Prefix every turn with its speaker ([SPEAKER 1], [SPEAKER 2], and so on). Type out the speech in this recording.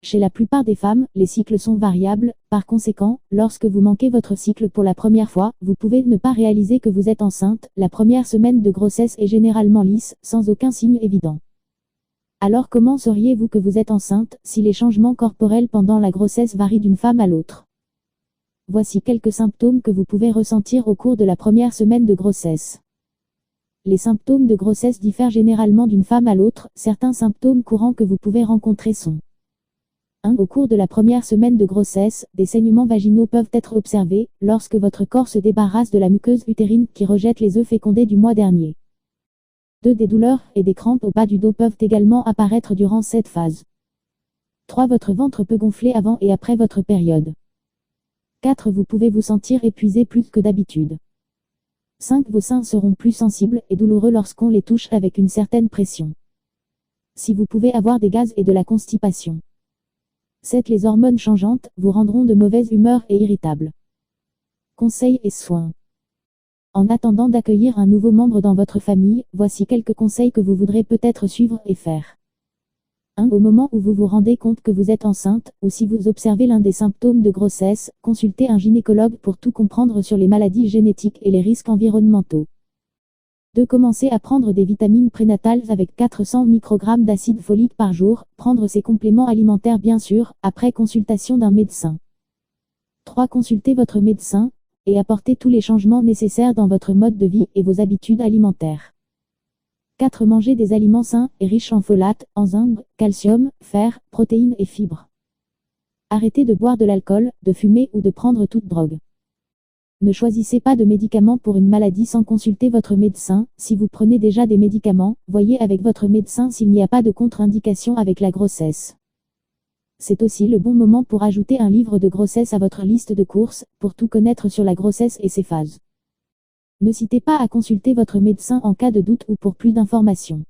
[SPEAKER 1] Chez la plupart des femmes, les cycles sont variables, par conséquent, lorsque vous manquez votre cycle pour la première fois, vous pouvez ne pas réaliser que vous êtes enceinte. La première semaine de grossesse est généralement lisse, sans aucun signe évident. Alors comment sauriez-vous que vous êtes enceinte, si les changements corporels pendant la grossesse varient d'une femme à l'autre? Voici quelques symptômes que vous pouvez ressentir au cours de la première semaine de grossesse. Les symptômes de grossesse diffèrent généralement d'une femme à l'autre. Certains symptômes courants que vous pouvez rencontrer sont 1. Au cours de la première semaine de grossesse, des saignements vaginaux peuvent être observés, lorsque votre corps se débarrasse de la muqueuse utérine qui rejette les œufs fécondés du mois dernier. 2. Des douleurs et des crampes au bas du dos peuvent également apparaître durant cette phase. 3. Votre ventre peut gonfler avant et après votre période. 4. Vous pouvez vous sentir épuisé plus que d'habitude. 5. Vos seins seront plus sensibles et douloureux lorsqu'on les touche avec une certaine pression. 6. Vous pouvez avoir des gaz et de la constipation. 7. Les hormones changeantes vous rendront de mauvaise humeur et irritable. Conseils et soins. En attendant d'accueillir un nouveau membre dans votre famille, voici quelques conseils que vous voudrez peut-être suivre et faire. 1. Au moment où vous vous rendez compte que vous êtes enceinte, ou si vous observez l'un des symptômes de grossesse, consultez un gynécologue pour tout comprendre sur les maladies génétiques et les risques environnementaux. 2. Commencez à prendre des vitamines prénatales avec 400 microgrammes d'acide folique par jour, prendre ces compléments alimentaires bien sûr, après consultation d'un médecin. 3. Consultez votre médecin, et apportez tous les changements nécessaires dans votre mode de vie et vos habitudes alimentaires. 4. Mangez des aliments sains et riches en folates, enzymes, calcium, fer, protéines et fibres. Arrêtez de boire de l'alcool, de fumer ou de prendre toute drogue. Ne choisissez pas de médicaments pour une maladie sans consulter votre médecin. Si vous prenez déjà des médicaments, voyez avec votre médecin s'il n'y a pas de contre-indication avec la grossesse. C'est aussi le bon moment pour ajouter un livre de grossesse à votre liste de courses, pour tout connaître sur la grossesse et ses phases. N'hésitez pas à consulter votre médecin en cas de doute ou pour plus d'informations.